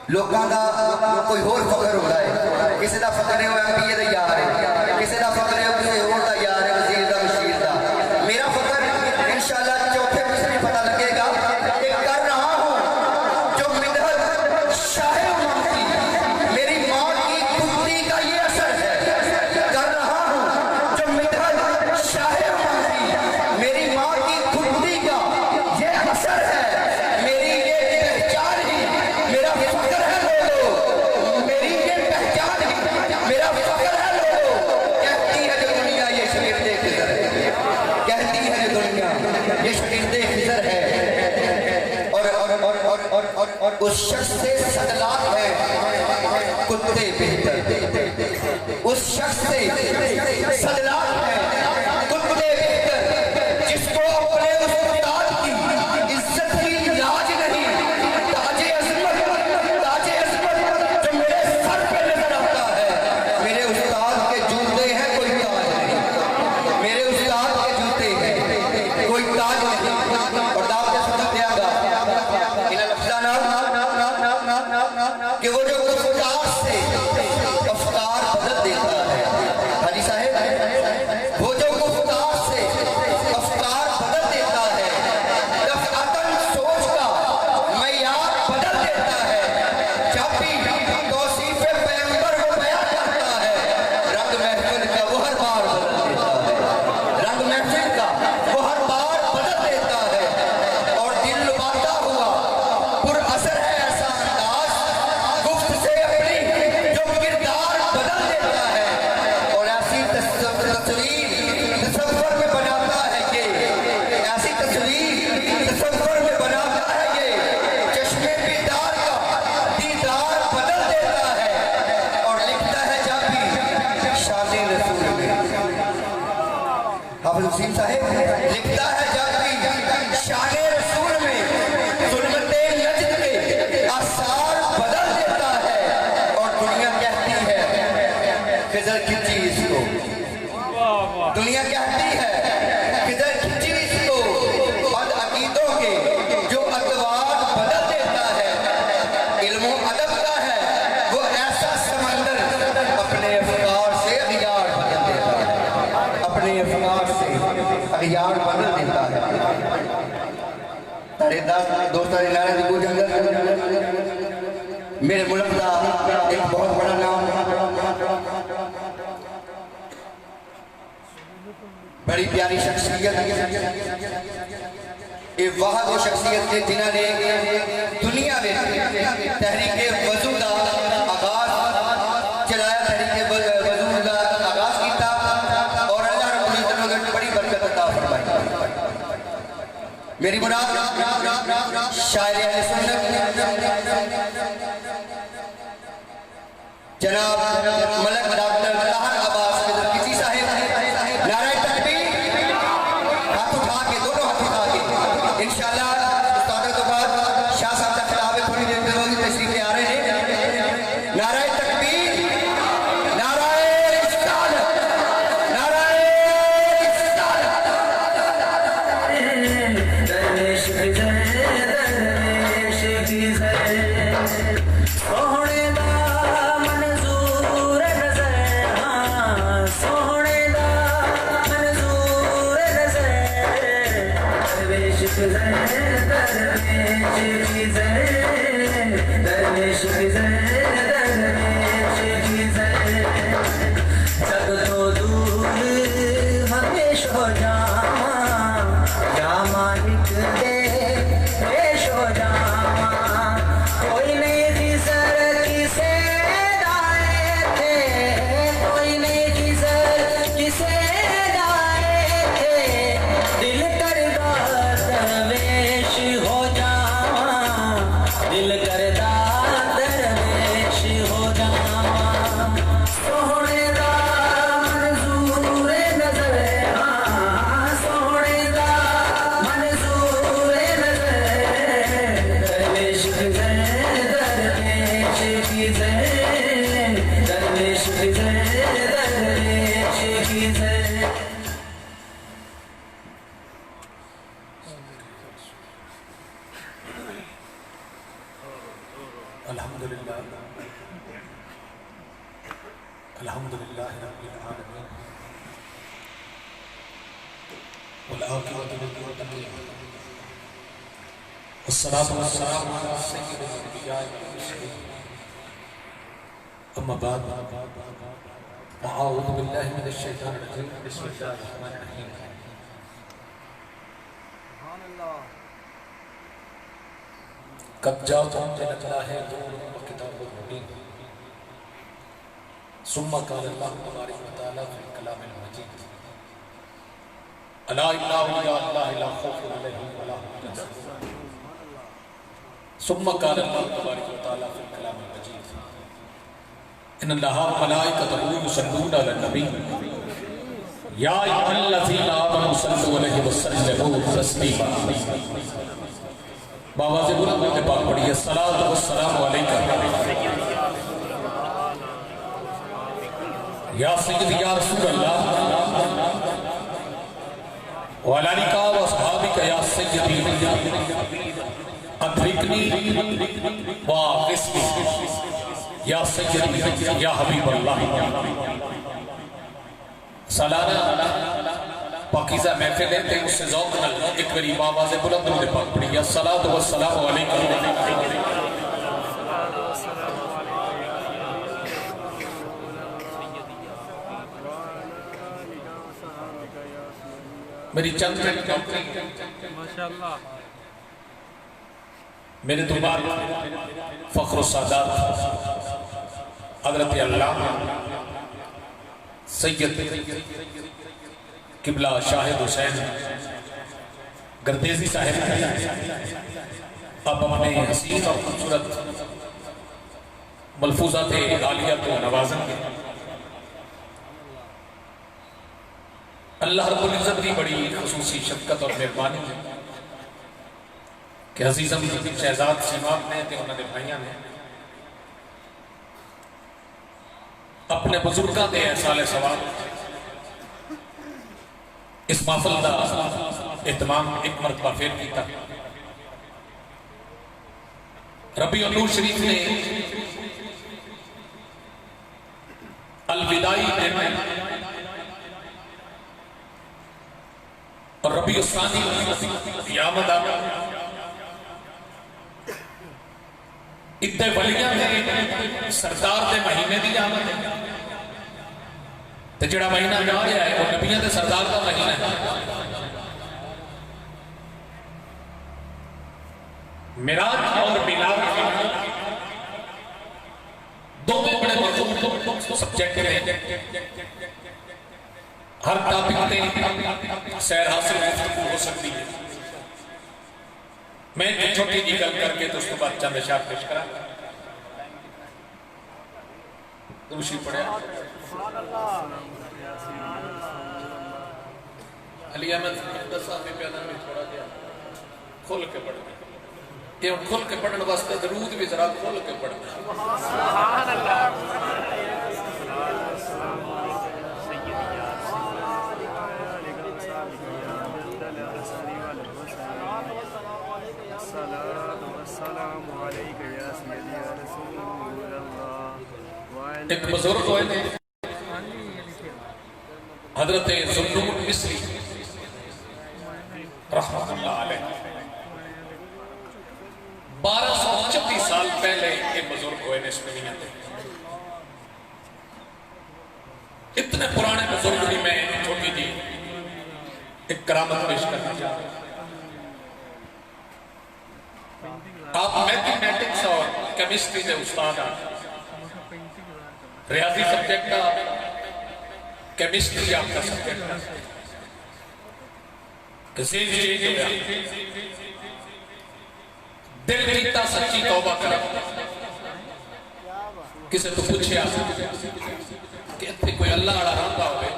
لوگوں کا کوئی اور فخر ہوتا ہے، کسی کا فخر ہے وہ ایم پی اے کا یار ہے، کسی کا فخر ہے وہ کسی اور کا یار ہے، وزیر کا مشیر کا. میرا فخر انشاءاللہ چوتھے مصر میں پتہ لگے گا کہ کر رہا ہوں جو مدحت شاہ امام کی میری ماں کی کتی کا یہ اثر ہے. کر رہا ہوں جو مدحت شاہ امام کی میری ماں کی کتی کا یہ اثر ہے. میری یہ پہچان ہی میرا فخر ہے. لوگوں میری یہ پہچان ہی میرا فخر ہے. لوگوں کہتی ہے جو دنیا یہ شگردِ خضر ہے، کہتی ہے جو دنیا یہ شگردِ خضر ہے. اور اس شخص سے صدلات ہے کتے بہتر، اس شخص سے صدلات ہے کتے بہتر جس کو اپنے استاد کی عزت کی لاج نہیں. تاج عظمت جو میرے سر پہ نظر آتا ہے، میرے استاد کے جوتے ہیں کوئی تاج نہیں، میرے استاد کے جوتے ہیں کوئی تاج نہیں. اور دعوت کے ساتھ دیا گا انہیں لفظانا کہ وہ جو افکار سے افکار بدل دیتا ہے. حاجی صاحب وہ جو افکار سے افکار بدل دیتا ہے، دفعتاً سوچ کا معیار بدل دیتا ہے. جب بھی توصیف پیغمبر کو بیان کرتا ہے، رنگ محفل کا وہ ہر بار بدل دیتا ہے، رنگ محفل کا وہ ہر بار بدل دیتا ہے. اور دل لباتا ہوا پر اثر ہے ایسا انداز گفت سے اپنی جو کردار بدل دیتا ہے. اور ایسی تصویر تصور میں بناتا ہے یہ، ایسی تصویر تصور میں بناتا ہے یہ، چشم بیدار کا دیدار بدل دیتا ہے. اور لکھتا ہے جب بھی شان رسول میں، حافظ حسین صاحب لکھتا ہے جب بھی شان رسول میں ظلمت نجد کے آثار بدل دیتا ہے. اور دنیا کہتی ہے خضر کھچی اس کو، دنیا کہتی ہے خضر کھچی اس کو، بد عقیدوں کے جو ادوار بدل دیتا ہے. علم و ادب کا ہے وہ ایسا سمندر اپنے افکار سے اغیار بدل دیتا ہے، اپنے افکار سے اغیار بدل دیتا ہے. تارے دوستہ نعرہ دی بوجھ اندر میرے ملک کا ایک بہت بڑا نام، بڑی پیاری شخصیت، یہ واحد وہ شخصیت ہے جنہوں نے دنیا میں تحریک وضو کا آغاز چلایا، تحریک وضو کا آغاز کیتا اور اللہ رب العزت نے بڑی برکت عطا فرمائی. میری مراد شاعر اہل سنت جناب ملک ڈاکٹر طاہر عباس خضر کھچی صاحب، نعرہ تکبیر، ہاتھ اٹھا کے دونوں ہاتھ اٹھا کے انشاءاللہ استاد تو بعد شاہ صاحب کا خطاب ہے، تھوڑی دیر میں ہوگی، تشریف لے آ رہے ہیں. نعرہ تکبیر، نعرہ رسالت، نعرہ رسالت. درویش خضر درویش خضر سونے دا منظور نظر، ہاں سونے دا منظور نظر. درویش خضر درویش خضر درویش خضر درویش خضر. جگ تو دور ہمیش ہو جاواں، یا مالک دے پیش ہو جاواں. کوئی نہیں خضر کسے دائے تھے، کوئی نہیں خضر کسے دائے تھے. دل کردا درویش ہو جاواں، دل کردا درویش ہو جاواں. سونے دا منظور نظر، ہاں سونے دا منظور نظر. درویش خضر درویش خضر درویش خضر درویش خضر. الحمدللہ الحمدللہ رب العالمین والعاقبۃ للمتقین والصلاۃ والسلام علی سید الانبیاء والمرسلین اما بعد اعوذ باللہ من الشیطان الرجیم بسم اللہ الرحمن الرحیم قد جاءتهم من اللہ نور وکتاب مبین ثم قال اللہ تبارک وتعالی فی الکلام المجید الا ان اولیاء اللہ لا خوف علیہم ولا هم يحزنون ثم قال اللہ تبارک وتعالی فی الکلام المجید ان اللہ وملائکتہ یصلون علی النبی یا ایھا الذین آمنوا صلوا علیہ وسلموا تسلیما بابا سے بلند ہوتے پاک پڑھیے الصلاۃ والسلام علیکہ یا سیدی یا رسول اللہ وعلی آلک و اصحابک یا سیدی ادرکنی واغثنی یا سیدی یا حبیب اللہ سالانہ پاکیزہ محفل ہے تے اس سے ذوق نہ ایک غریب آواز بلند ہوتے پاک پڑھیے الصلاۃ والسلام علیکم میری چند ماشاءاللہ میرے تو بعد فخر السادات حضرت اللہ سید قبلہ شاہد حسین گردیزی صاحب اب اپنے حسین اور خوبصورت ملفوظات عالیہ کو نوازن کے اللہ رب العزت کی بڑی خصوصی شفقت اور مہربانی ہے کہ عزیزم شہزاد سیماب نے تے انہوں نے بھائیاں نے اپنے بزرگاں دے احسال ثواب اس محفل دا اہتمام ایک مرتبہ پھر کیتا ربیع النور شریف نے الوداعی دن اور ربیع الثانی قیامت آمد اتنے ولیاں نے سردار دے مہینے دی آمد تے جڑا مہینہ جا رہا ہے وہ نبیوں دے سردار کا مہینہ ہے معراج اور میلاد دو میں بڑے مرتبط سبجیکٹ ہیں ہر ٹاپک تے سیر حاصل ہو سکتی ہے میں ایک چھوٹی جی گل کر کے تو اس کو بعد چند اشعار پیش کرا دوشی پڑھے علی احمد مقدس صاحب پیانہ میں تھوڑا دیا کھول کے پڑھنا یہ کھول کے پڑھنے واسطے درود بھی ذرا کھول کے پڑھنا سبحان اللہ ایک بزرگ ہوئے تھے حضرت ذوالنور مصری رحمت اللہ علیہ 1236 سال پہلے ایک بزرگ ہوئے نے اس دنیا میں اتنے پرانے بزرگ بھی میں چھوٹی جی ایک کرامت پیش کرنا چاہتا ہوں آپ میتھمیٹکس اور کیمسٹری دے استاد ہیں ریاضی سبجیکٹ کا کیمسٹری آپ کا سبجیکٹ ہے کسی چیز ہو گیا دل کیتا سچی توبہ کرے کسے تو پوچھے آپ کہ اتنے کوئی اللہ آڑا رہتا ہوئے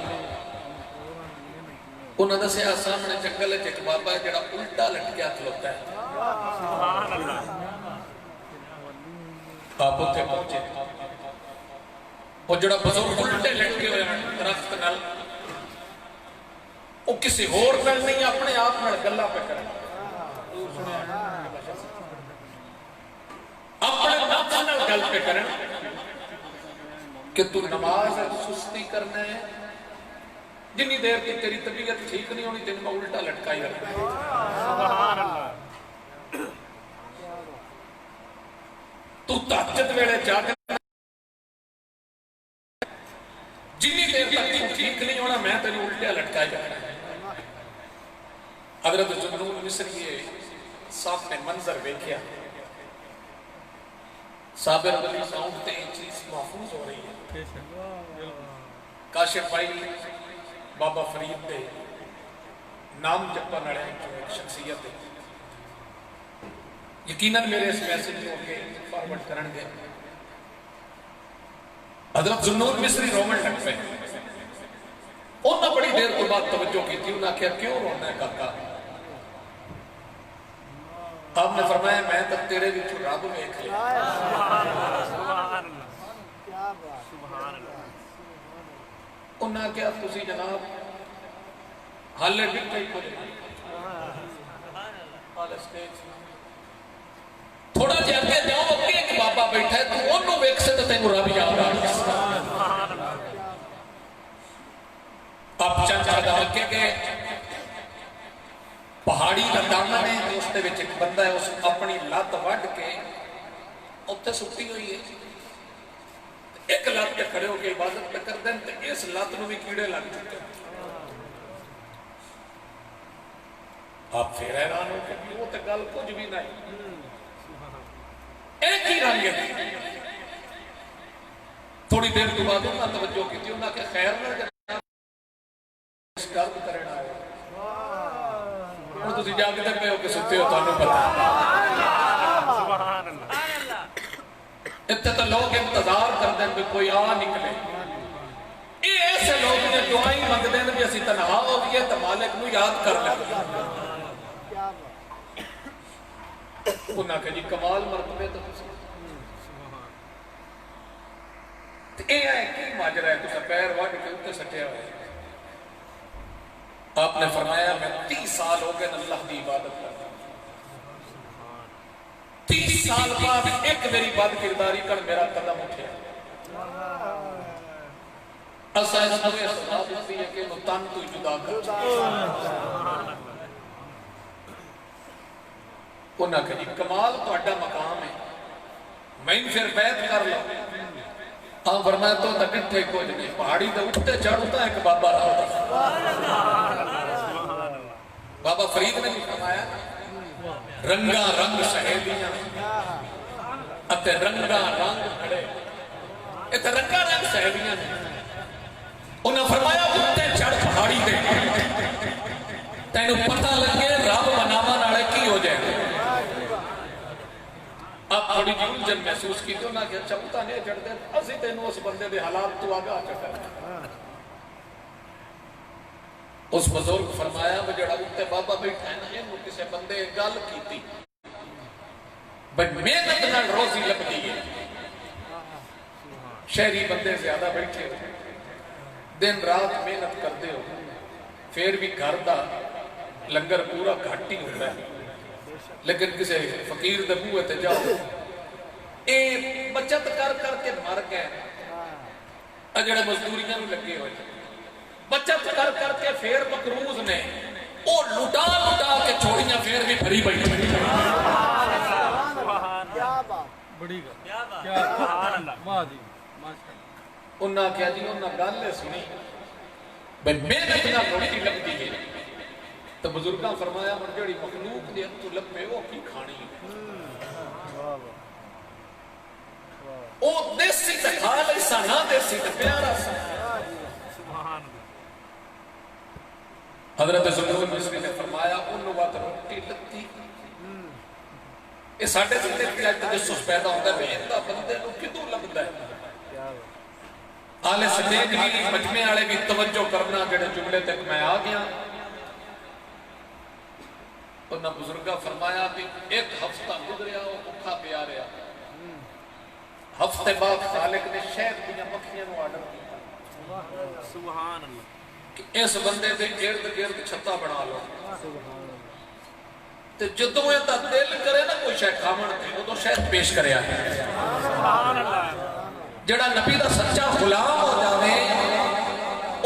انہوں نے سے سامنے جنگل ہے ایک بابا ہے جڑا الٹا لٹکیا کھلوتا ہے آپ اتنے پہنچے وہ جڑا بزرگ الٹے لٹکے ہوئے درخت نال وہ کسی اور نال نہیں اپنے آپ نال گلا پہ کرے اپنے نفس گل پہ کریں کہ تو نماز سستی کرنا ہے، جنی دیر تک تیری طبیعت ٹھیک نہیں ہونی تین میں الٹا لٹکا ہی رکھنا ہے۔ تو تہجد ویلے جاگ جنی دیر تک تو ٹھیک نہیں ہونا میں تیری الٹا لٹکا ہی رکھنا ہے۔ حضرت ذوالنون مصری سامنے منظر ویکھیا، صابر علی ساؤنڈ تے ایک چیز محفوظ ہو رہی ہے، کاشف بھائی بابا فرید دے نام جپا نڑے ایک شخصیت ہے، یقیناً میرے اس میسج کو کے فارورڈ کرن گے۔ حضرت ذوالنون مصری رومن لگ پہ انہوں نے بڑی دیر کو بعد توجہ کی تھی، انہوں نے کہا کیوں رونا ہے کاکا؟ آپ نے فرمایا میں تک تیرے بھی رب ویکھ لیا۔ انہوں نے کہا تسی جناب حالے ڈٹھے کو تھوڑا جی اگے جاؤ، اگے ایک بابا بیٹھا ہے تو انہوں ویکھ سے تو تینوں رب یاد آ گیا۔ آپ چند جگہ اگے گئے، پہاڑی کا دامن ہے، اس دے وچ ایک بندہ ہے، اس اپنی لت وڈ کے اوتے سٹی ہوئی ہے، ایک لت پہ کھڑے ہو کے عبادت پہ کر دیں تو اس لت نو بھی کیڑے لگ چکے۔ آپ پھر حیران ہو کہ وہ تو گل کچھ بھی نہیں، ایک ہی رنگ ہے۔ تھوڑی دیر کے بعد انہوں نے توجہ کی تھی، انہوں نے کہا خیر نہ اس گرد کرنا ہے، تسی جاگتے پہ ہو کہ ستے ہو تانوں پتہ۔ اتنے تو لوگ انتظار کر دیں کہ کوئی آ نکلے، یہ ایسے لوگ نے دعائیں منگ دیں کہ اسی تنہا ہو گئے تو مالک نو یاد کر لیں۔ انہاں کہ جی کمال مرتبے تو تسی اے ہے کی ماجرا ہے، تسا پیر وڈ کے اوتے سٹیا ہوئے۔ آپ نے فرمایا میں 30 سال ہو گئے اللہ کی عبادت کرتا، 30 سال بعد ایک میری بد کرداری کر میرا قدم اٹھیا۔ اسا اس کو یہ سزا دیتی ہے کہ تن تو جدا کر۔ انہاں کہ جی کمال تو اڈا مقام ہے، میں پھر بیعت کر لوں۔ ہاں فرمایا تو ڈٹھے کچھ نہیں، پہاڑی تو اٹھتے چڑھتا ایک بابا رہا۔ بابا فرید نے بھی فرمایا رنگا رنگ سہیلیاں اتے رنگا رنگ کھڑے، اتے رنگا رنگ سہیلیاں نے۔ انہوں نے فرمایا اٹھتے چڑھ پہاڑی دے تینوں پتہ لگے رب مناوا نالے کی ہو جائے۔ آپ تھوڑی جی الجھن محسوس کی تو انہوں نے کہا اچھا پتہ نہیں چڑھ دے، اسی تینوں اس بندے دے حالات تو آگاہ چڑھا۔ اس بزرگ فرمایا وہ جڑا اتے بابا بیٹھا ہے نا، یہ کسی بندے گل کی تھی بھئی محنت نال روزی لبدی ہے، شہری بندے زیادہ بیٹھے ہو، دن رات محنت کرتے ہو، پھر بھی گھر دا لنگر پورا گھٹ ہی ہوتا ہے، لیکن کسی فقیر دے بوئے تے جاؤ اے بچت کر کر کے مر گئے، اجڑے مزدوریاں میں لگے ہوئے بچت کر کر کے پھر مقروض نے او لٹا لٹا کے چھوڑیاں پھر بھی بھری بیٹھی۔ کیا بات بڑی گل، کیا سبحان اللہ، واہ جی ماشاءاللہ۔ انہاں کیا جی انہاں گل سنی بھئی محنت نال روٹی لگدی ہے تو بزرگاں فرمایا من جڑی مخلوق دے تو لبے او کی کھانی ہے، او دیسی تے کھا لئی سا نہ دیسی تے پیارا سا۔ حضرت ذوالنون مصری نے فرمایا انہوں وقت روٹی لگتی، یہ ساڑھے سے اج تجسس پیدا ہوتا ہے کہ اندہ بندے نو کدوں لگتا ہے۔ آل سٹیج بھی مجمع آلے بھی توجہ کرنا جڑے جملے تک میں آ گیا۔ انہاں بزرگاں فرمایا بھی ایک ہفتہ گزریا وہ بھوکا پیا رہا، ہفتے بعد خالق نے شہد دیاں مکھیاں نو آرڈر کیا سبحان اللہ کہ اس بندے دے ارد گرد چھتا بنا لو، تے جدوں دا دل کرے نا کوئی شے کھاون تے اودوں شہد پیش کریا ہے۔ جڑا نبی دا سچا غلام ہو جاوے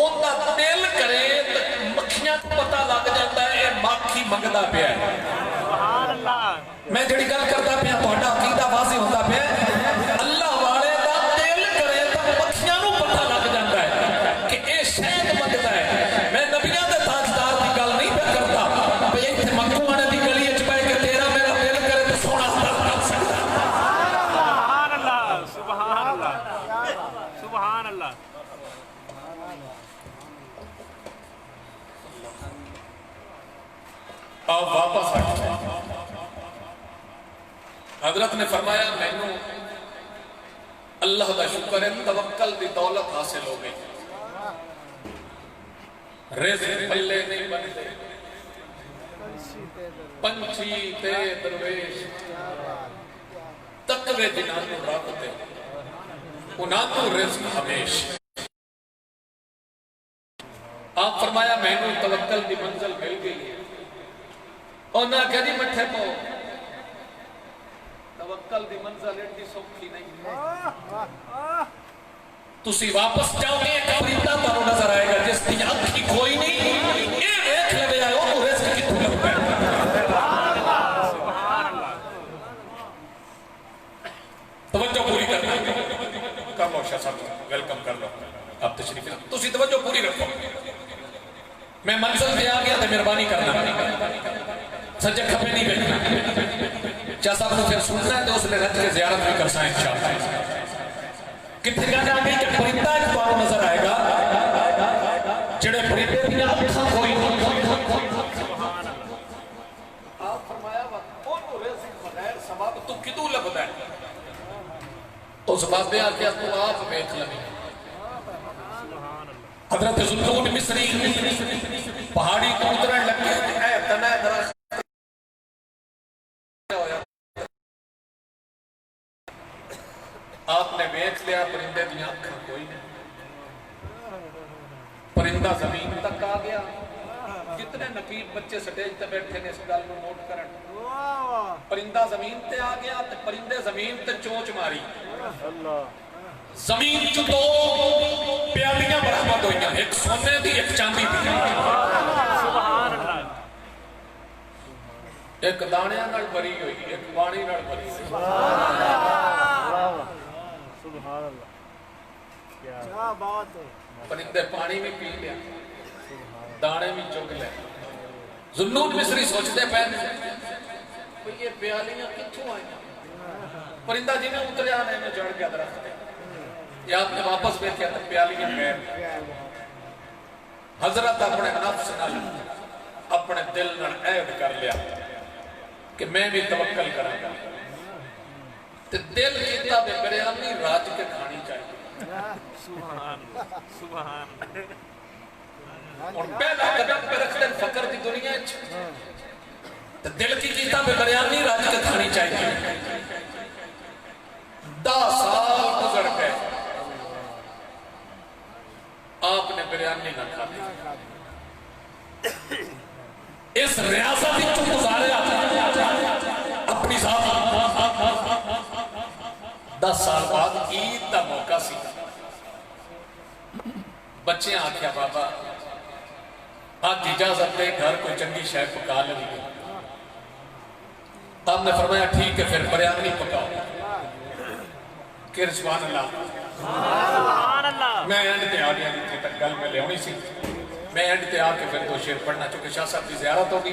اوندا دل کرے تے مکھیاں کو پتہ لگ جاتا ہے اے مکھی منگدا پیا ہے. میں جڑی گل کردا پیا تہاڈا عقیدہ واضح ہوندا پیا اللہ والے دا دل کرے تے مکھیاں نو پتہ لگ جاتا ہے کہ اے شہد منگدا ہے. میں نبیاں دے تاجدار دی گل نہیں پہ کرتا بھئی ایتھے مکھو والے دی گلی وچ بیٹھ کے تیرا میرا دل کرے تے سونا سبحان اللہ. آپ واپس آئے. حضرت نے فرمایا مینوں اللہ دا شکر ہے توکل دی دولت حاصل ہو گئی. رزق پلے نہیں بنتے پنچھی تے درویش تقوی جنانو رابطے انہوں رزق ہمیش. آپ فرمایا مینوں توکل دی منزل مل گئی اور نہ کہ جی مٹھے پاؤ توکل دی منزل ایڈی سوکھی نہیں. تسی واپس جاؤ گے ایک پرندہ تانوں نظر آئے گا جس کی اکھی کوئی نہیں یہ دیکھ لے جائے وہ رزق کتوں لگتا ہے. توجہ پوری کر لو شاہ صاحب ویلکم کر لو آپ تشریف تسی توجہ پوری رکھو. میں منزل پہ آ گیا تو مہربانی کرنا سجے کھپے نہیں بیٹھنا. شاہ صاحب کو پھر سننا ہے تو اس نے رج کے زیارت بھی کرسا ہے انشاءاللہ. کتنے کا جا گئی کہ پرندہ ایک بارو نظر آئے گا جڑے پرندے بھی اکھاں کوئی آپ فرمایا وہ رزق بغیر سبب تو کدوں لبدا ہے اس بابے آ کے تو آپ ویکھ لویں. حضرت ذوالنون مصری پہاڑی تو اترن لگے اے تنا درخت آپ نے ویکھ لیا پرندے دی آنکھاں کوئی نہیں. پرندہ زمین تک آ گیا. کتنے نقیب بچے سٹیج تے بیٹھے نے اس گل نو نوٹ کرن. پرندہ زمین تے آ گیا تے پرندے زمین تے چونچ ماری. زمین چ دو پیالیاں برآمد ہوئیاں ایک سونے دی ایک چاندی دی. ایک دانیاں نال بھری ہوئی ایک پانی نال بھری ہوئی. پرندے پانی بھی پی لیا دانے بھی چگ لے. ذوالنون مصری سوچتے پہ یہ پیالیاں کتھوں آئیں. پرندہ جی میں اتریا نے میں جڑ گیا درخت پہ. یا آپ نے واپس بیٹھیا تو پیالیاں غیر. حضرت اپنے نفس نال اپنے دل نال عہد کر لیا کہ میں بھی توکل کروں گا. دل کیتا بے بریانی راج کے کھانی چاہیے. اور پہلا قدم پہ رکھ دیں فقر دی دنیا دل کی کیتا بے بریانی راج کے کھانی چاہیے. 10 سال گزر گئے آپ نے بریانی نہ کھا دی. اس ریاست ہی تو گزارے اپنی ذات. 10 سال بعد عید دا موقع سی. بچے آکھیا بابا آج اجازت دے گھر کوئی چنگی شے پکا لیں. آپ نے فرمایا ٹھیک ہے پھر بریانی پکاؤ. کہ سبحان اللہ میں اینڈ تے آ گیا جتنے تک گل میں لے ہونی سی. میں اینڈ تے آ کے پھر 2 شعر پڑھنا چونکہ شاہ صاحب کی زیارت ہوگی.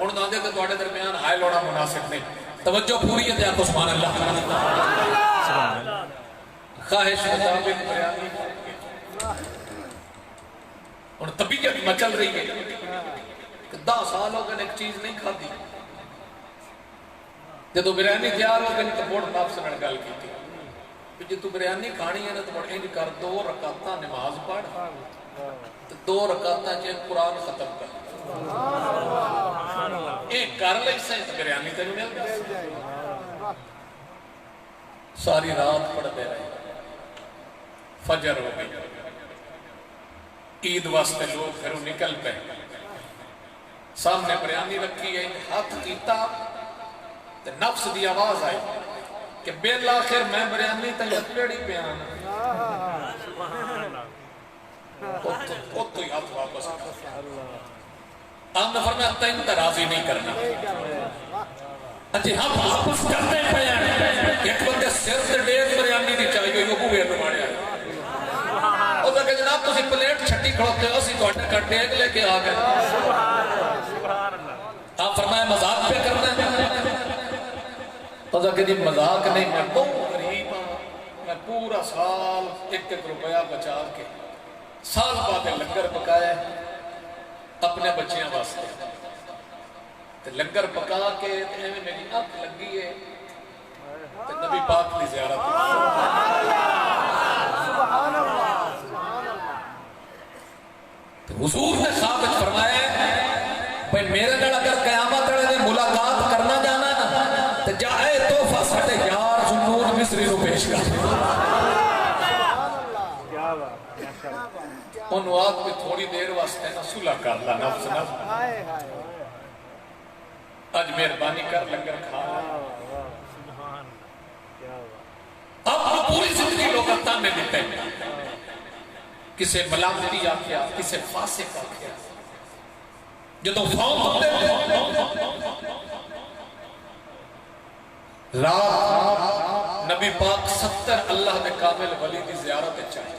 ہن ناندے تے تواڈے درمیان ہائے لوڑا مناسب نہیں. توجہ پوری ہے تے آکھو سبحان اللہ. خواہش مطابق بریانی اور طبیعت مچل رہی ہے کہ 10 سال ہو گئے ایک چیز نہیں کھاتی. جدو بریانی تیار ہو گئی تو مڑ نفس نال گل کی جی تو بریانی کھانی ہے نا تو مڑ انج کر 2 رکعتاں نماز پڑھ 2 رکعتاں چ قرآن ختم کر. یہ کر لئی سائیں تو بریانی تینوں مل گئی. ساری رات پڑھتے رہے. فجر ہو گئی. عید واسطے لوگ گھروں نکل پے. سامنے بریانی رکھی ہے ہاتھ کیتا تے نفس دی آواز آئی کہ بالآخر میں بریانی تے لپڑی پیان او تو ہاتھ واپس آپ نے فرمایا تین تے راضی نہیں کرنا اچھی ہم واپس کرنے پیان ایک بندے سر تے ڈیگ بریانی نہیں چاہیے یہ بوے نو ماریا او کہ جناب تسی پلیٹ چھٹی کھڑوتے ہو اسی تواڈے کٹ ڈیگ لے کے آ گئے آپ فرمایا مذاق پہ کرنا ہے تو کہ جی مذاق نہیں میں بہت غریب ہوں میں پورا سال ایک روپیہ بچا کے سال بعد لنگر پکایا اپنے بچیاں واسطے لنگر پکا کے میری اکھ لگی ہے نبی پاک کی زیارت حضور نے خواب فرمایا بھائی میرے نال اگر قیامت والے نے ملاقات کرنا جانا نا تو جائے تحفہ ساڈے یار ذوالنور مصری نو پیش کر انہوں آپ بھی تھوڑی دیر واسطے نہ صلح کر لا نفس نفس آج مہربانی کر لنگر کھا آپ کو پوری زندگی لوگ تانے دیتے ہیں کسے ملامتی آکھیا کسے فاسق آکھیا جدو فوت ہوتے رات نبی پاک 70 اللہ دے کامل ولی دی زیارت چاہیے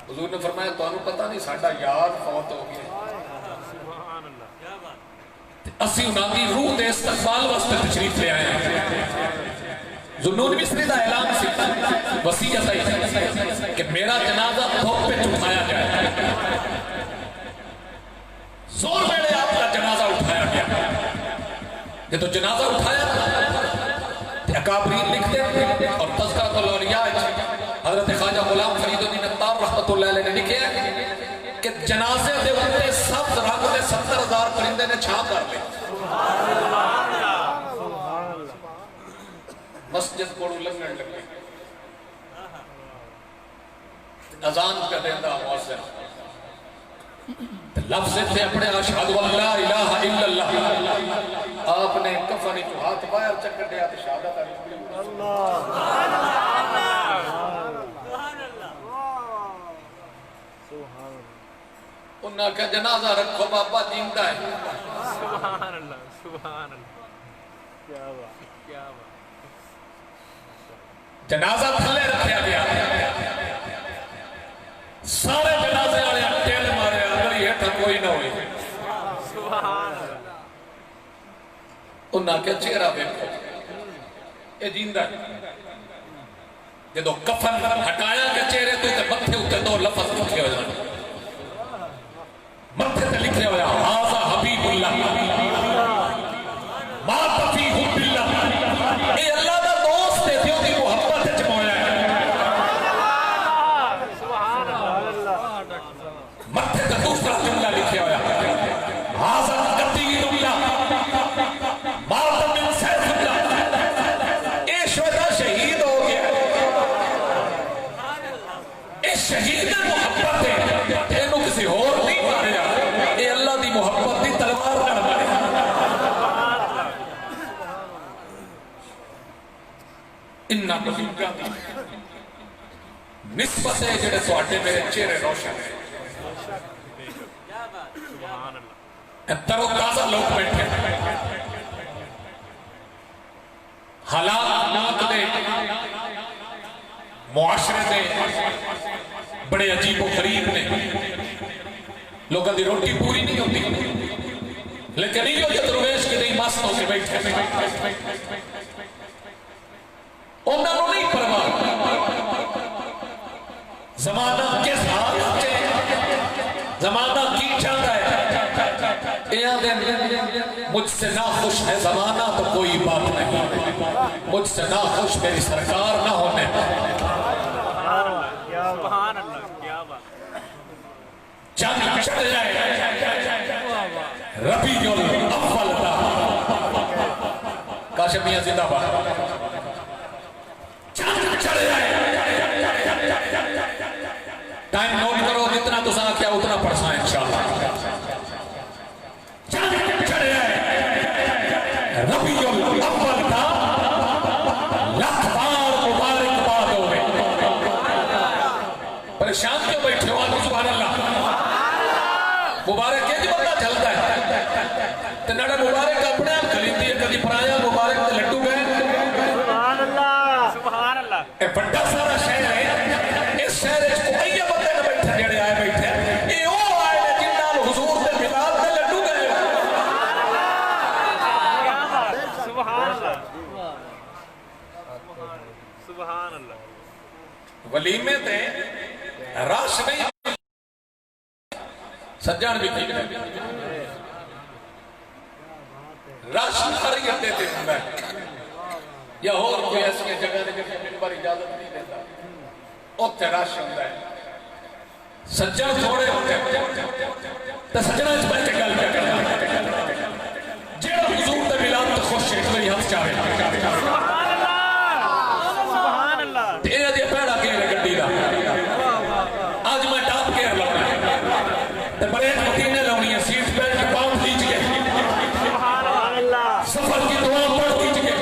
حضور نے فرمایا تو انہوں پتہ نہیں ساڑھا یار فوت ہو گیا اسی انہاں دی روح دے استقبال واسطے تشریف لے آئے ہیں ذوالنور مصری دا اعلان سی وصیت ہے کہ میرا جنازہ دھوپ پہ اٹھایا جائے زور بیڑے آپ کا جنازہ اٹھایا گیا یہ تو جنازہ اٹھایا اکابرین لکھتے ہیں اور تذکرۃ الاولیاء حضرت خواجہ غلام فرید الدین عطار رحمت اللہ علیہ نے لکھے ہیں کہ جنازے دے وقت سب رنگ میں 70,000 پرندے نے چھا کر لے مسجد کو لگنے لگے اذان کا دیندہ مؤذن لفظ تھے اپنے اشہد ان لا الہ الا اللہ آپ نے کفن جو ہاتھ باہر چکر دیا تو شہادت انہاں کا جنازہ رکھو بابا جیندہ ہے سبحان اللہ سبحان اللہ کیا بات کیا بات جنازہ تھلے رکھیا گیا سارے جنازے والے ٹیل مارے اگر یہ تھا کوئی نہ ہوئی سبحان اللہ انہاں کے چہرہ دیکھو اے جیندہ ہے جدو کفن ہٹایا کے چہرے تو تے متھے ہوتے دو لفظ لکھے ہو جانے متھے تے لکھے ہو جانے حاضر حبیب اللہ ما تفی حب اللہ اے اللہ دا دوست ہے دیو دی محبت ہے جمعویا ہے متھے تے دوسرا جملہ لکھے ہویا حاضر قتیل اللہ ماتم من سیف اللہ اے شہدہ شہید ہو گیا اے شہید محبت ہے اینو کسی اور نہیں ماریا اے اللہ دی محبت دی تلوار نہ مارے انہا بزرگاں دی نسبت ہے جڑے سواٹے میرے چہرے روشن ہے تر و تازہ لوگ بیٹھے حالات دے معاشرے دے بڑے عجیب و غریب نے لوگوں دی روٹی پوری نہیں ہوتی لیکن یہ جو درویش کے نہیں مست ہو کے بیٹھے انہوں نے نہیں پرواہ زمانہ کس حال کے زمانہ کی چاہتا ہے مجھ سے ناخوش ہے زمانہ تو کوئی بات نہیں مجھ سے ناخوش میری سرکار نہ ہونے سبحان اللہ کیا بات جنگ چڑھ جائے ربیع الاول دا کاشف میاں زندہ بات جنگ چڑھ جائے ٹائم نوٹ کرو جتنا تو ساں کیا اتنا پڑھسا ہے انشاءاللہ جنگ چڑھ جائے ربیع الاول دا سبحان اللہ ولیمے تے رش نہیں سجان بھی ٹھیک ہے رش ساری اڈے تے ہوندا ہے یا اور کوئی ایسی جگہ تے جتھے منبر اجازت نہیں دیتا اوتھے رش ہوندا ہے سجان تھوڑے ہوندے تے سجنا وچ بیٹھ کے گل کیا کردا جیڑا حضور دے میلاد تے خوش ہے میری ہاتھ چاہے سبحان اللہ تے اے دی پیڑا گئے گڈی دا اج میں ٹاپ گیئر لاؤنا ہے تے بریک متینے لاؤنی ہے سیٹ بیلٹ باؤنڈ لیج کے سبحان اللہ سفر کی دعا پڑھ دیجئے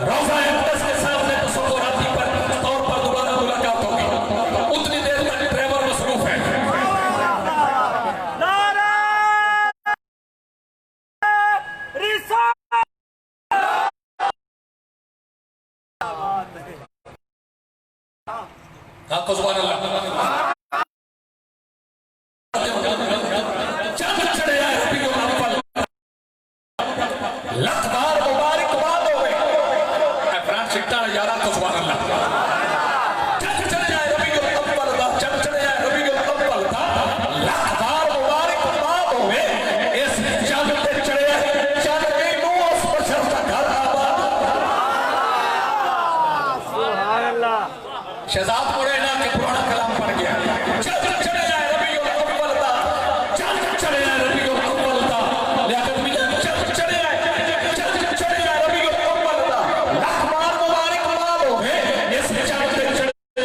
روزہ اقدس کے سامنے تصوراتی پر طور پر دوبارہ ملاقات ہوگی اتنی دیر تک ڈرائیور مصروف ہے نعرہ رسالت آپ کو سبحان اللہ چند چڑھے آئے ربی الاول لکھ بار مبارک باد ہوئے اے فرانس سکتا ہے یارہ کو سبحان اللہ چند چڑھے آئے ربی الاول دا چند چڑھے آئے ربی الاول دا لکھ بار مبارک باد ہوئے اس چند تے چڑھے آئے چند نہیں نو اس بشر کا گھر آباد سبحان اللہ شہزاد پڑھے نا کہ پرانا کلام پڑھ گیا چند چڑھے آئے ربی الاول دا چند چڑھے آئے ربی الاول دا لیاقت بھی چند چڑھے آئے ربی الاول دا لکھ بار مبارک باد ہوئے اس چند تے چڑھے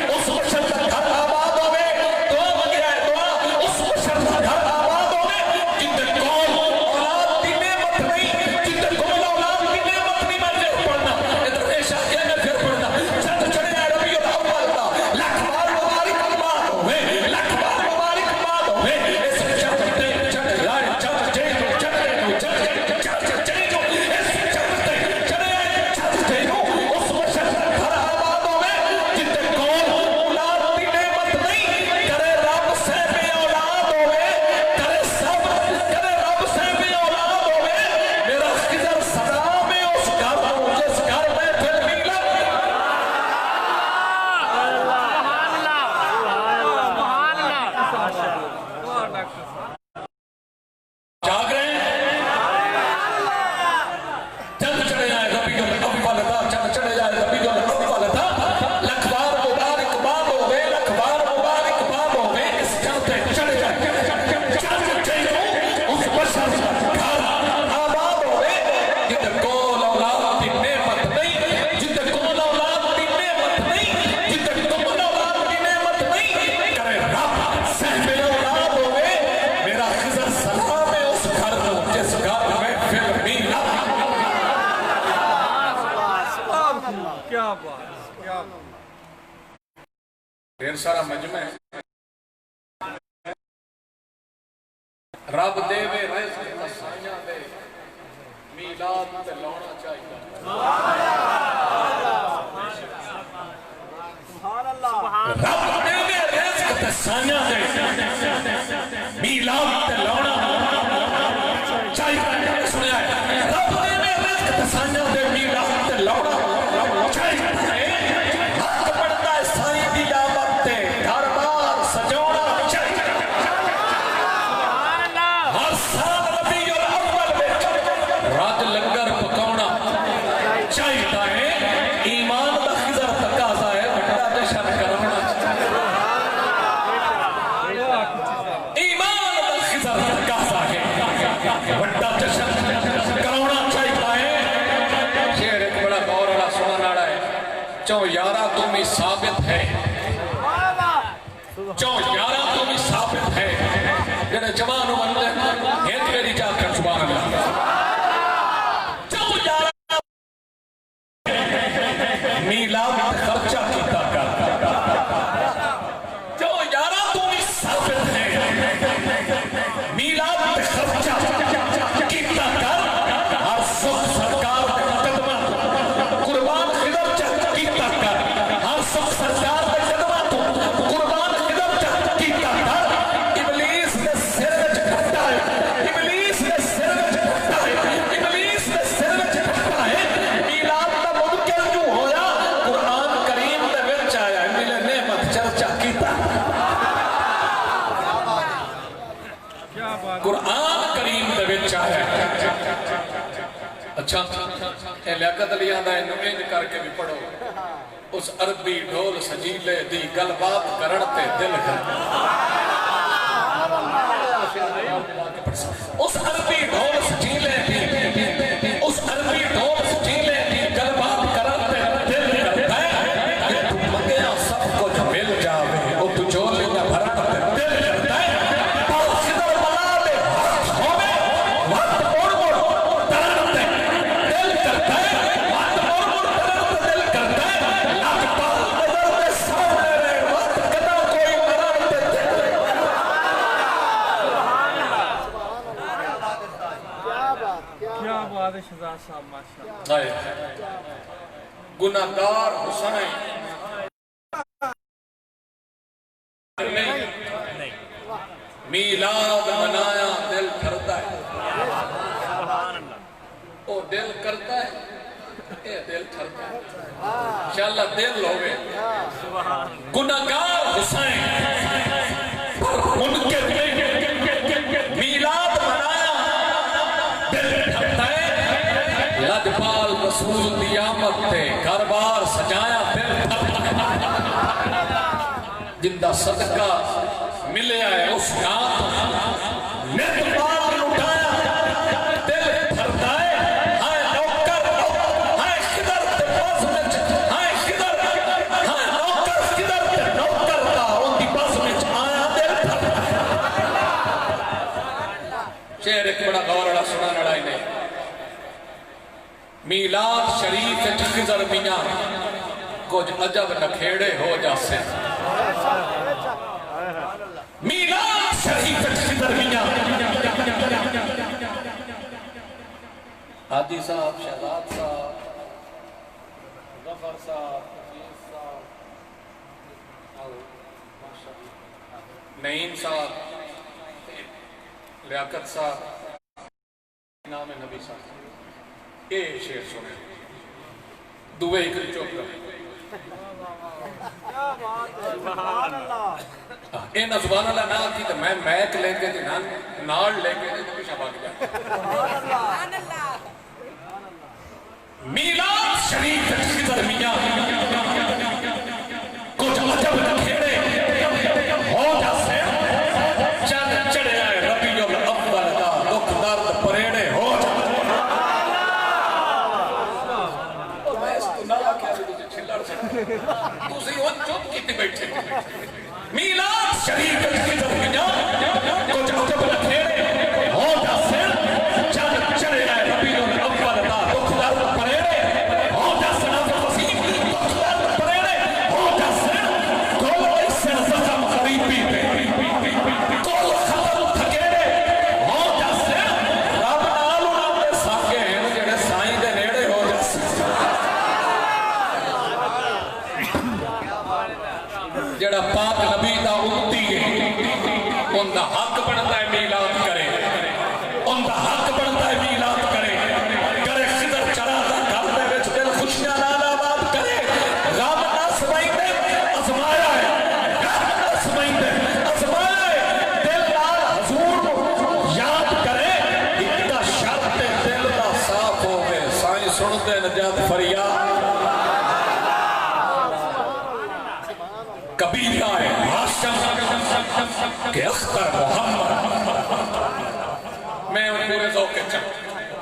اس بشر کا گھر آباد ہوئے دعا منگیا ہے دعا اس بشر کا گھر آباد ہوئے جن دے کول اولاد دی نعمت نہیں جن دے کول اولاد دی نعمت نہیں میں پھر پڑھنا ادھر ایشا کیا میں پھر پڑھنا چند چڑھے آئے ربی الاول دا لکھ بار مبارک باد ہوئے لکھ بار مبارک باد ہوئے اس چند تے چڑھے آئے چند تے چڑھے اس چند تے چڑھے اس بشر کا گھر آباد ہوئے جن دے کول اولاد دی نعمت نہیں کرے رب سے بھی اولاد ہوئے کرے رب سے بھی اولاد ہوئے میرا خضر صدا میں اس گھر ہوں جس گھر میں پھر ملا جاگ رہے ہیں چند چڑھے آئے ربی الاول دا چند چڑھے آئے ربی الاول دا لکھ بار مبارک باد ہوئے لکھ بار مبارک باد ہوئے اس چند تے چڑھے آئے چند چڑھے اس بشر کا گھر آباد ہوئے جن دے کول اولاد دی نعمت نہیں جن دے کول اولاد دی نعمت نہیں جن دے کول اولاد دی نعمت نہیں کرے رب صاحب اولاد ہوئے میرا خضر سلام ہے اس گھر کو جس گھر میں پھر میلا کیا بات کیا بات ڈھیر سارا مجمع ہے رب دے وے رزق تسائیاں دے میلاد تے لاؤنا چاہیے رب دے وے رزق تسائیاں دے میلاد تے لاؤنا چاہیے سنیا ہے رب دے وے رزق تسائیاں دے میلاد تے لاؤنا چاہیے حق پڑتا ہے سائیں دی آمد تے گھر بار سجونا چاہیے ہر سال ربیع الاول میں رات لنگر پکاؤنا چاہیے ایمان دا خضر تقاضا ہے بڑا جشن کرانا ایمان دا خضر تقاضا ہے بڑا جشن کرانا چاہیے شعر ایک بڑا غور والا سننا رہا ہے چو یارہ تمہیں ثابت ہے چو یارہ تمہیں ثابت ہے جنہیں جوان عمر نے ہیت میری جا کر سبحان اللہ چو یارہ میلاد خرچہ کیتا کر چو یارہ تمہیں ثابت ہے میلاد خرچہ کیتا کر ہر سکھ سرکار دے قدمہ قربان خدر کیتا کر ہر سکھ سرکار دے قدمہ قربان خدر کیتا کر ابلیس نے سر وچ کھٹا ہے ابلیس نے سر اچھا اے لیاقت علی آندا ہے انج کر کے بھی پڑھو اس عربی ڈھول سجیلے دی گل بات کرن تے دل ہے اس عربی ڈھول سجیلے دی اس عربی ڈھول سجیلے دی گل بات کرن تے دل کرتا ہے کہ تو منگیا سب کچھ مل جاوے او تو جھولے نہ بھر تے دل کرتا ہے تو سدر بنا دے ہوے وقت موڑ موڑ ترن تے دل کرتا ہے وقت موڑ موڑ ترن تے دل کرتا ہے لاجپال نظر دے سامنے رہے وقت کدا کوئی مرن تے دل کیا بات ہے شہزاد صاحب ماشاءاللہ گناہگار حسین میلاد منایا دل کرتا ہے او دل کرتا ہے اے دل کرتا ہے انشاءاللہ دل ہوئے گناہگار حسین ان کے میلاد منایا دل کرتا ہے لجپال رسول دی آمد تے گھر بار سجایا دل کرتا ہے جندہ صدقہ ملیا ہے اس نام نتبال لٹایا دل بھرتا ہے ہائے نوکر ہائے خدر تے بس وچ ہائے خدر ہائے نوکر خدر تے نوکر کا ان دی بس وچ آیا دل بھرتا ہے شعر ایک بڑا غور والا سنانے والا نے میلاد شریف وچ خضر میاں کچھ عجب نکھیڑے ہو جاسے میلاد شریف خضر میاں حاجی صاحب شہزاد صاحب ظفر صاحب حفیظ صاحب نعیم صاحب لیاقت صاحب نام نبی صاحب اے شعر سنے دوے ایک چوک رہے اے نا زبان اللہ نہ کی تو میں میک لے کے نال لے کے نبی صاحب آگے جائے میلاد شریف خضر میاں کچھ عجب نکھیڑے ہو جاسے چند چڑھے آئے ربیع الاول کا دکھ درد پریڑے ہو جاسے میں اس کو نہ کیا بھی تجھے چھلڑ سکتے دوسری وہ چپ کیتے بیٹھے میلاد شریف خضر میاں کچھ عجب نکھیڑے ہو جاسے چند چڑھے آئے ربیع الاول کا دکھ درد پریڑے ہو جاسے نظر وسیم دکھ درد پریڑے ہو جاسے کول ایسے زخم غریبی پہ کول ختم تھکیڑے ہو جاسے رب نالو نامے ساکے ہیں جڑے سائیں دے نیڑے ہو جاسے جڑا پاک نبی دا امتی ہے ان دا حق بنتا ہے میلاد کرے ان دا حق بنتا ہے میلاد کرے کرے خضر چرا دا گھر دے وچ دل خوشیاں نال آباد کرے رب نہ سمائندے ازمایا ہے رب سمائندے ازمایا ہے دل نال حضور کو یاد کرے ایک دا شرط دل دا صاف ہوئے سائیں سنتے نجات فریاد قبیلہ ہے ہاشم کہ اختر محمد میں ان پورے ذوق کے چاہوں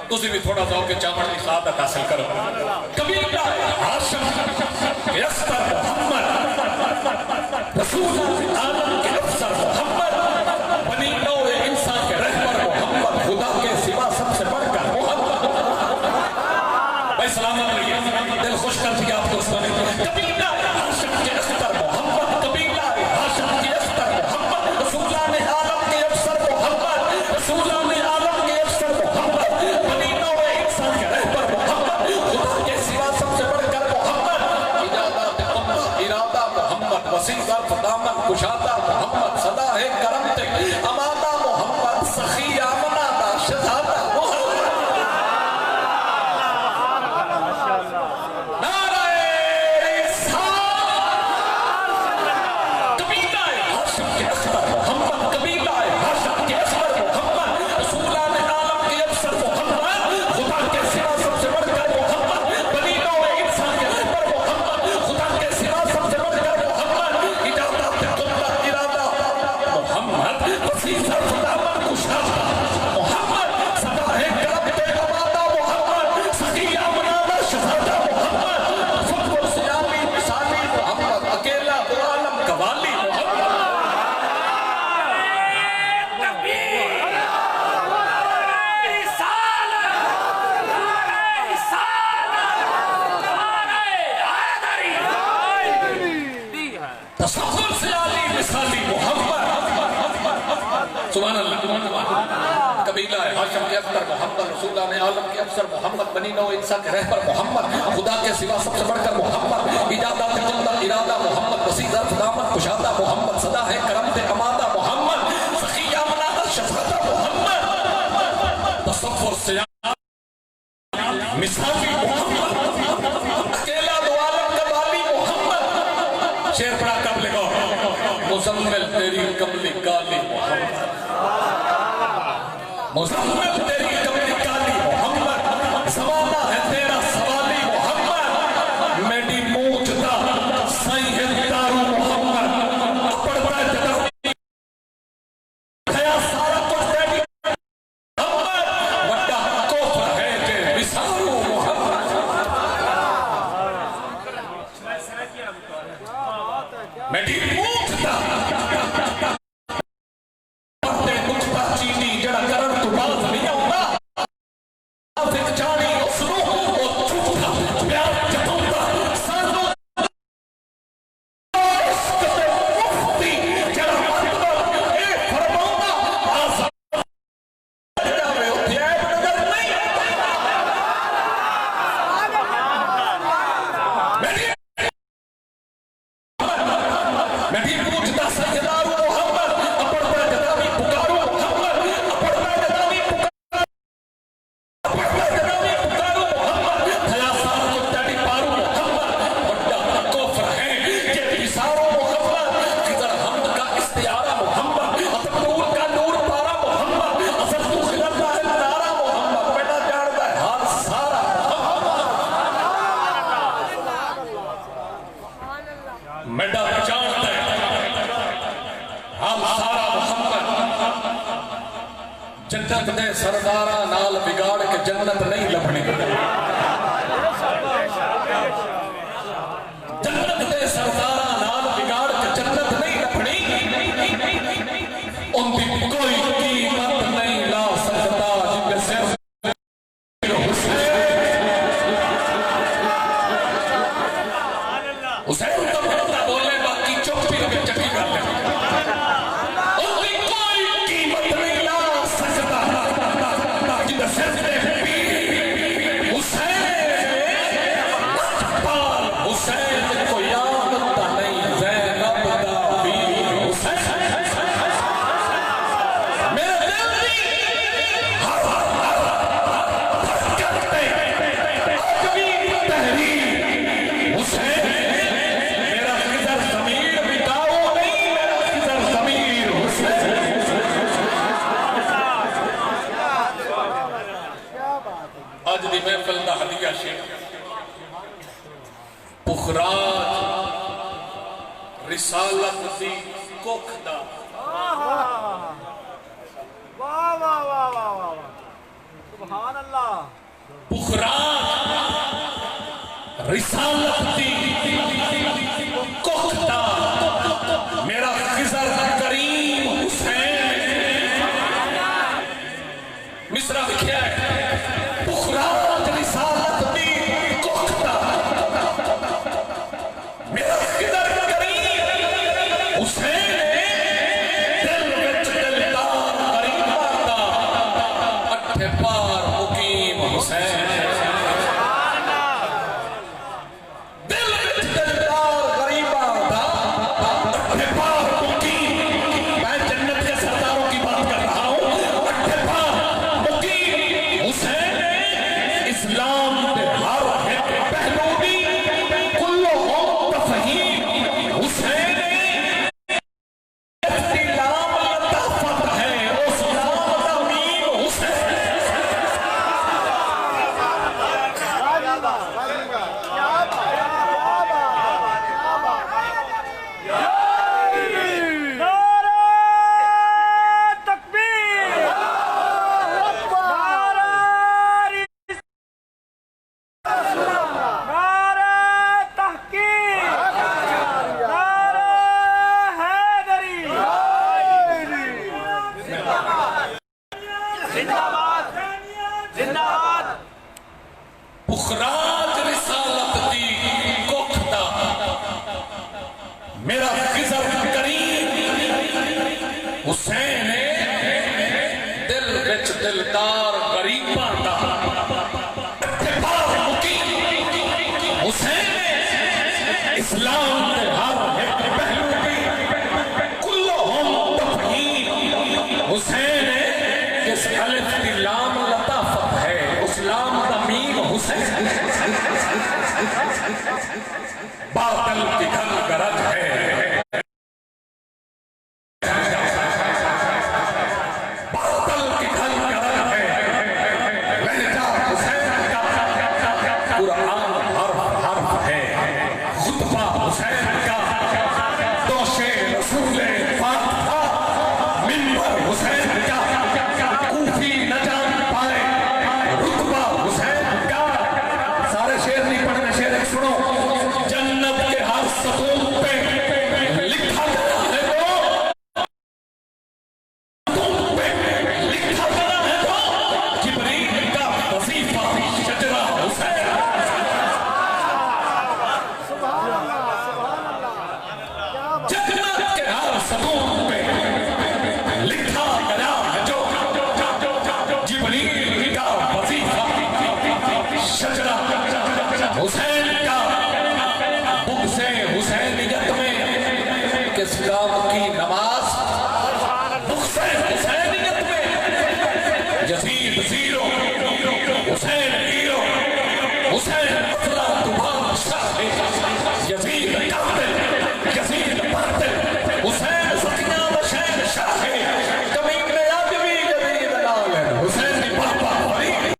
تُسی بھی تھوڑا ذوق کے چاہوں کی سعادت حاصل کرو قبیلہ ہے ہاشم کہ اختر محمد رسول عالم کے افسر محمد بنی نوع انسان کے رہبر محمد خدا کے سوا سب سے بڑھ کر محمد بھائی سلامت رہیے دل خوش کر دیا آپ دوستوں نے قبیلہ ہے ہاشم کے اختر محمد قبیلہ ہے ہاشم کے اختر محمد رسولان عالم کے افسر محمد رسولان عالم کے افسر محمد بنی نوع انسان کے رہبر محمد خدا کے سوا سب سے بڑھ کر محمد اجادات امت ارادہ محمد وسیع ظرف دامن کشادہ محمد صدا ہے کرم تے امادہ محمد سخی آمنہ دا شہزادہ محمد نعرہ قبیلہ ہے ہاشم کے اختر محمد قبیلہ ہے ہاشم کے اختر محمد رسولان عالم کے افسر محمد خدا کے سوا سبحان اللہ قبیلہ ہے ہاشم کے افسر محمد رسول اللہ نے عالم کے افسر محمد بنی نو انسان کے رہبر محمد خدا کے سوا سب سے بڑھ کر محمد ایجادات جملہ ارادہ محمد وسیدہ دامت کشادہ محمد صدا ہے کرم دے امادہ محمد سخیہ منادہ شفقتہ محمد تصور سیاح مثالی محمد اکیلا دو عالم کا والی محمد شیر پڑا کب لگو مزمل تیری کملی کالی محمد مزمل تیری کملی کالی محمد زمانہ ہے تیرا سوالی محمد میڈی موجدہ سائی ہے دارو محمد اپڑ بڑا جدہ کھیا سارا کچھ تیری محمد وڈا کوفر ہے کہ وسارو محمد میڈی موجدہ جنت دے سردارہ نال بگاڑ کے جنت نہیں لبھنی جنت دے سردارہ نال بگاڑ کے جنت نہیں لبھنی ان دی کوئی قیمت نہیں لا سکتا جن کے صرف حسین تو بڑھتا بولے باقی چپ بھی بھی چکی کر لیں پخراج رسالت دی کوکھدا واہ واہ واہ واہ سبحان اللہ پخراج رسالت دی کوکھدا میرا خضر کریم حسین مصرع لکھیا ہے پخراج رسالت دی کوکھدا میرا خضر کریم حسین دل وچ دلدار غریباں دا اٹھے پار مقیم حسین دل وچ دلدار غریباں دا اٹھے پار مقیم میں جنت کے سرداروں کی بات کر رہا ہوں اٹھے پار مقیم حسین اسلام دے ہر ایک پہلو دی کلو ہم تفہیم حسین استلام لطافت ہے اسلام تمیم حسین نعرہ تکبیر نعرہ نعرہ تحقیق نعرہ حیدری زندہ باد زندہ باد پخراج رسالت دی کوکھدا میرا خضر کریم حسین اسلام کے ہر ایک پہلو کی کلہم تفہیم حسین ہے، جس الف کی لام لطافت ہے، اس لام کا میم حسین، باطل کی گھر گرج ہے، باطل کی گھر گرج ہے، لہجہ حسین کا قرآن حرف حرف ہے، خطبہ حسین کا دوش رسول فاتحہ، منبر حسین کا کوفی نہ جان پائے، رتبہ حسین کا۔ سارے شعر نہیں پڑھنے، شعر ایک سنو۔ جنت کے ہر ستون پہ لکھا گیا ہے وہ، ستون پہ لکھا گیا ہے وہ، جبریل کا وظیفہ شجرہ حسین۔ جنت کے ہر ستون پہ لکھا گیا ہے جو، جبریل کا وظیفہ شجرہ حسین کا۔ بغض حسینیت میں کس کام کی نماز، بغض حسینیت میں یزید زیرو، حسین ہیرو، حسین افلا طوفان شاہ، یزید قاتل، یزید باطل، حسین فتنہ و شہن شاہ، کمین میں آدمی یزید لال، حسین پاپا فرید۔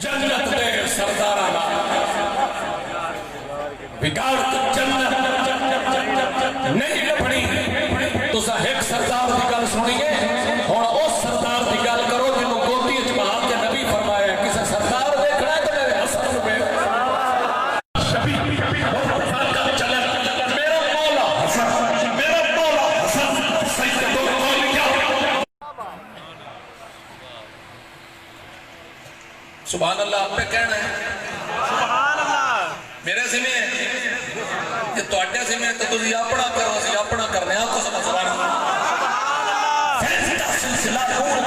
جنت دے سردارانا بگاڑ جنت نہیں لبھنی۔ تسا ایک سردار دی گل سنیے، ہن اس سردار دی گل کرو جنوں گودی وچ بہا کے نبی فرمایا کسے سردار دیکھنا ہے تو میرے حسن نوں ویکھ۔ چلے میرا مولا حسن، میرا مولا حسن سید الاولیاء۔ سبحان اللہ آپ پہ کہنا ہے، سبحان اللہ۔ میرے ذمہ یہ تواڈے ذمہ تو تسی اپنا کرو، اسی اپنا کرنے آپ کو سبحان اللہ۔ فیض کا سلسلہ نور